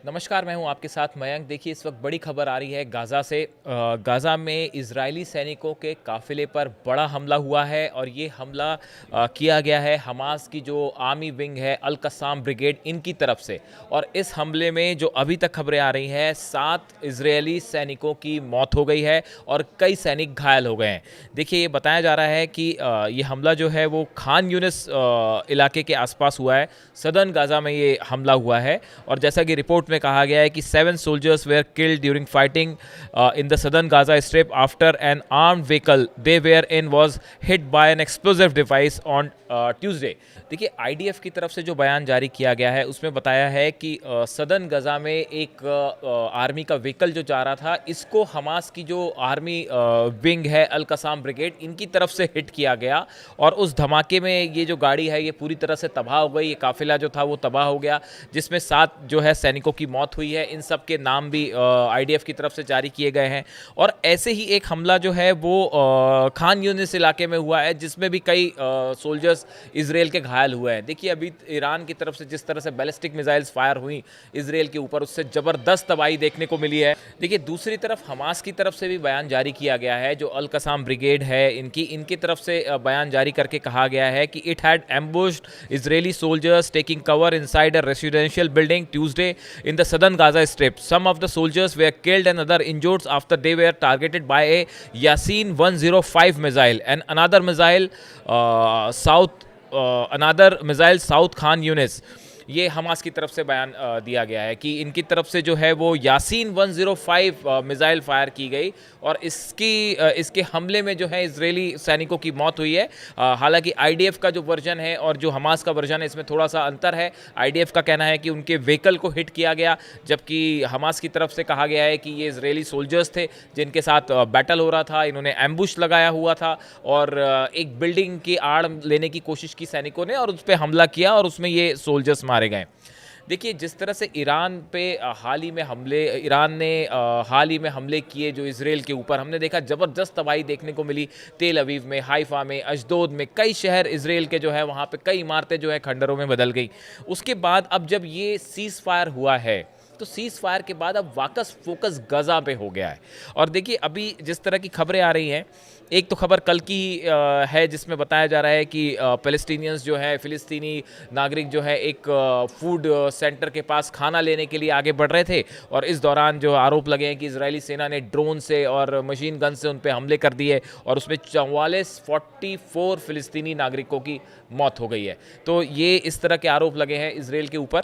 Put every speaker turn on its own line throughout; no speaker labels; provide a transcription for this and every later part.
नमस्कार, मैं हूं आपके साथ मयंक। देखिए, इस वक्त बड़ी खबर आ रही है गाज़ा से। गाज़ा में इजरायली सैनिकों के काफ़िले पर बड़ा हमला हुआ है और ये हमला किया गया है हमास की जो आर्मी विंग है, अल कस्साम ब्रिगेड, इनकी तरफ से। और इस हमले में जो अभी तक खबरें आ रही हैं, 7 इजरायली सैनिकों की मौत हो गई है और कई सैनिक घायल हो गए हैं। देखिए, ये बताया जा रहा है कि ये हमला जो है वो खान यूनिस इलाके के आसपास हुआ है। सदर्न गाज़ा में ये हमला हुआ है और जैसा कि रिपोर्ट में कहा गया है कि 7 soldiers were killed during fighting in the southern Gaza strip after an armed vehicle they were in was hit by an explosive device on Tuesday. देखिए, आईडीएफ की तरफ से जो बयान जारी किया गया है उसमें बताया है कि सदर्न गाजा में एक आर्मी का व्हीकल जो जा रहा था, इसको हमास की जो आर्मी विंग है, अल कसाम ब्रिगेड, इनकी तरफ से हिट किया गया और उस धमाके में ये जो गाड़ी है ये पूरी तरह से तबाह हो गई। ये काफिला जो था वो तबाह हो गया, जिसमें 7 जो है सैनिकों की मौत हुई है। इन सब के नाम भी आईडीएफ की तरफ से जारी किए गए हैं। और ऐसे ही एक हमला जो है वो खान यूनिस इलाके में हुआ है, जिसमें भी कई सोल्जर्स इजराइल के घायल हुए हैं। देखिए, अभी ईरान की तरफ से जिस तरह से बैलिस्टिक मिसाइल्स फायर हुई इजराइल के ऊपर, उससे जबरदस्त तबाही देखने को मिली है। देखिए, दूसरी तरफ हमास की तरफ से भी बयान जारी किया गया है। जो अल कसाम ब्रिगेड है, इनकी तरफ से बयान जारी करके कहा गया है कि it had ambushed Israeli soldiers taking cover inside a residential building Tuesday in the southern Gaza Strip. Some of the soldiers were killed and other injured after they were targeted by a Yasin 105 missile and another missile South Khan Yunis. ये Hamas की तरफ से बयान दिया गया है कि इनकी तरफ से जो है वो यासीन 105 मिसाइल फायर की गई और इसके हमले में जो है इजरायली सैनिकों की मौत हुई है। हालांकि आईडीएफ का जो वर्जन है और जो हमास का वर्जन है, इसमें थोड़ा सा अंतर है। आईडीएफ का कहना है कि उनके व्हीकल को हिट किया गया, जबकि हमास की तरफ से कहा गया है कि ये इजरायली सोल्जर्स थे जिनके साथ बैटल हो रहा था। इन्होंने एम्बुश लगाया हुआ था और एक बिल्डिंग की आड़ लेने की कोशिश की सैनिकों ने और उस पर हमला किया और उसमें ये सोल्जर्स मारे गए। देखिए, जिस तरह से ईरान ने हाल ही में हमले किए जो इजराइल के ऊपर, हमने देखा ज़बरदस्त तबाही देखने को मिली। तेल अवीव में, हाइफा में, अशदोद में, कई शहर इजराइल के जो है वहाँ पे कई इमारतें जो है खंडरों में बदल गई। उसके बाद अब जब ये सीज़ फायर हुआ है तो सीज़ फायर के बाद अब वापस फोकस गजा पे हो गया है। और देखिए, अभी जिस तरह की खबरें आ रही हैं, एक तो खबर कल की है जिसमें बताया जा रहा है कि पैलेस्टीनियंस जो है, फ़िलिस्तीनी नागरिक जो है, एक फूड सेंटर के पास खाना लेने के लिए आगे बढ़ रहे थे और इस दौरान जो आरोप लगे हैं कि इजरायली सेना ने ड्रोन से और मशीन गन से उन पर हमले कर दिए और उसमें 44 फ़िलिस्तीनी नागरिकों की मौत हो गई है। तो ये इस तरह के आरोप लगे हैं इजराइल के ऊपर।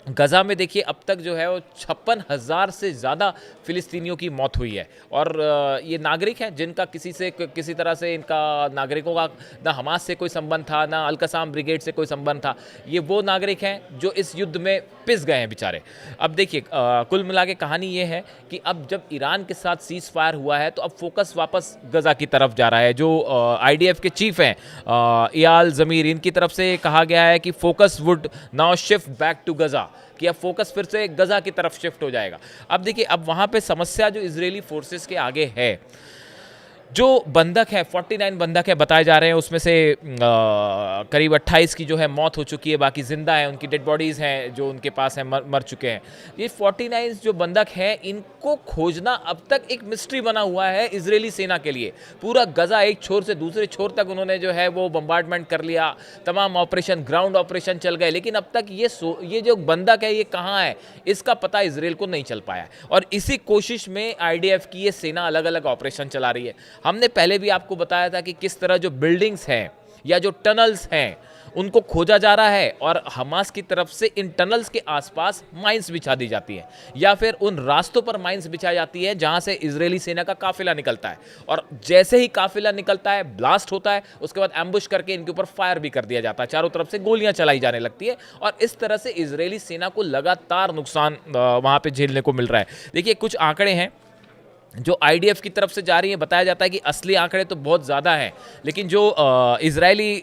गज़ा में देखिए, अब तक जो है वो 56,000 से ज़्यादा फ़िलिस्तीनियों की मौत हुई है और ये नागरिक हैं जिनका किसी तरह से इनका नागरिकों का ना हमास से कोई संबंध था, ना अल कसाम ब्रिगेड से कोई संबंध था। ये वो नागरिक हैं जो इस युद्ध में पिस गए हैं बेचारे। अब देखिए, कुल मिला के कहानी ये है कि अब जब ईरान के साथ सीज़ फायर हुआ है तो अब फोकस वापस गज़ा की तरफ जा रहा है। जो आईडीएफ के चीफ हैं इयाल ज़मीर, इनकी तरफ से कहा गया है कि focus would now shift back to Gaza, कि अब फोकस फिर से गजा की तरफ शिफ्ट हो जाएगा। अब देखिए, अब वहाँ पे समस्या जो इजरायली फोर्सेस के आगे है, जो बंधक है 49 बंधक है बताए जा रहे हैं, उसमें से करीब 28 की जो है मौत हो चुकी है, बाकी जिंदा है, उनकी डेड बॉडीज़ हैं जो उनके पास हैं, मर चुके हैं। ये 49 जो बंधक हैं, इनको खोजना अब तक एक मिस्ट्री बना हुआ है इजरायली सेना के लिए। पूरा गजा एक छोर से दूसरे छोर तक उन्होंने जो है वो बम्बार्डमेंट कर लिया, तमाम ऑपरेशन, ग्राउंड ऑपरेशन चल गए, लेकिन अब तक ये जो बंधक है ये कहाँ है, इसका पता इजरायल को नहीं चल पाया। और इसी कोशिश में आईडीएफ की ये सेना अलग अलग ऑपरेशन चला रही है। हमने पहले भी आपको बताया था कि किस तरह जो बिल्डिंग्स हैं या जो टनल्स हैं उनको खोजा जा रहा है और हमास की तरफ से इन टनल्स के आसपास माइंस बिछा दी जाती है या फिर उन रास्तों पर माइंस बिछाई जाती है जहां से इजरायली सेना का काफिला निकलता है। और जैसे ही काफिला निकलता है, ब्लास्ट होता है, उसके बाद एम्बुश करके इनके ऊपर फायर भी कर दिया जाता है, चारों तरफ से गोलियां चलाई जाने लगती है और इस तरह से इजरायली सेना को लगातार नुकसान वहां पे झेलने को मिल रहा है। देखिए, कुछ आंकड़े हैं जो आईडीएफ की तरफ से जारी है। बताया जाता है कि असली आंकड़े तो बहुत ज़्यादा हैं, लेकिन जो इजरायली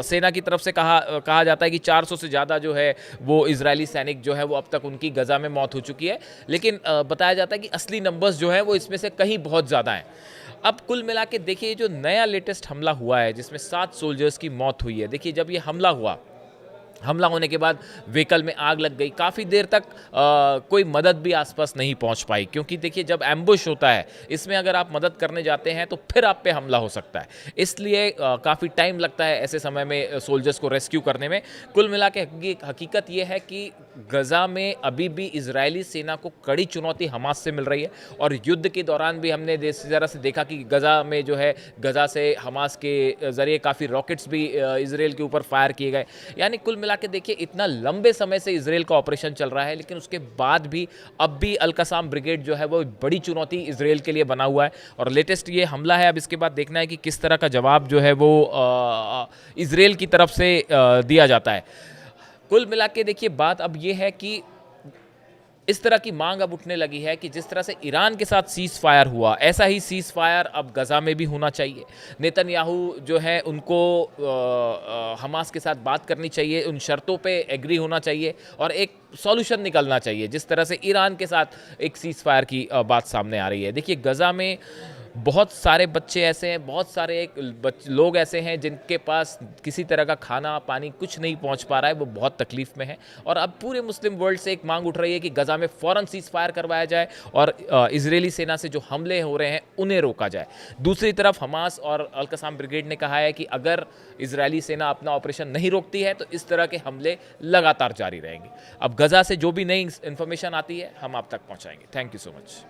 सेना की तरफ से कहा जाता है कि 400 से ज़्यादा जो है वो इजरायली सैनिक जो है वो अब तक उनकी गजा में मौत हो चुकी है। लेकिन बताया जाता है कि असली नंबर्स जो हैं वो इसमें से कहीं बहुत ज़्यादा हैं। अब कुल मिला के देखिए, जो नया लेटेस्ट हमला हुआ है जिसमें 7 सोल्जर्स की मौत हुई है। देखिए, जब ये हमला हुआ, हमला होने के बाद व्हीकल में आग लग गई। काफ़ी देर तक कोई मदद भी आसपास नहीं पहुंच पाई, क्योंकि देखिए जब एम्बुश होता है इसमें अगर आप मदद करने जाते हैं तो फिर आप पे हमला हो सकता है, इसलिए काफ़ी टाइम लगता है ऐसे समय में सोल्जर्स को रेस्क्यू करने में। कुल मिला के हकीकत ये है कि गज़ा में अभी भी इजरायली सेना को कड़ी चुनौती हमास से मिल रही है, और युद्ध के दौरान भी हमने इस तरह से देखा कि गज़ा में जो है, गज़ा से हमास के ज़रिए काफ़ी रॉकेट्स भी इसराइल के ऊपर फायर किए गए। यानी कुल मिला के देखिए इतना लंबे समय से इसराइल का ऑपरेशन चल रहा है, लेकिन उसके बाद भी अब भी अल-कसाम ब्रिगेड जो है वो बड़ी चुनौती इसराइल के लिए बना हुआ है। और लेटेस्ट ये हमला है, अब इसके बाद देखना है कि किस तरह का जवाब जो है वो इसराइल की तरफ से दिया जाता है। कुल मिला के देखिए बात अब ये है कि इस तरह की मांग अब उठने लगी है कि जिस तरह से ईरान के साथ सीज़ फायर हुआ, ऐसा ही सीज़ फायर अब गज़ा में भी होना चाहिए। नेतन्याहू जो है उनको हमास के साथ बात करनी चाहिए, उन शर्तों पे एग्री होना चाहिए और एक सॉल्यूशन निकलना चाहिए, जिस तरह से ईरान के साथ एक सीज़ फायर की बात सामने आ रही है। देखिए गज़ा में बहुत सारे बच्चे ऐसे हैं, बहुत सारे लोग ऐसे हैं जिनके पास किसी तरह का खाना पानी कुछ नहीं पहुंच पा रहा है, वो बहुत तकलीफ़ में है। और अब पूरे मुस्लिम वर्ल्ड से एक मांग उठ रही है कि गज़ा में फ़ौरन सीज़ फायर करवाया जाए और इजरायली सेना से जो हमले हो रहे हैं उन्हें रोका जाए। दूसरी तरफ हमास और अल-कसाम ब्रिगेड ने कहा है कि अगर इजरायली सेना अपना ऑपरेशन नहीं रोकती है तो इस तरह के हमले लगातार जारी रहेंगे। अब गज़ा से जो भी नई इन्फॉर्मेशन आती है हम आप तक पहुँचाएंगे। Thank you so much.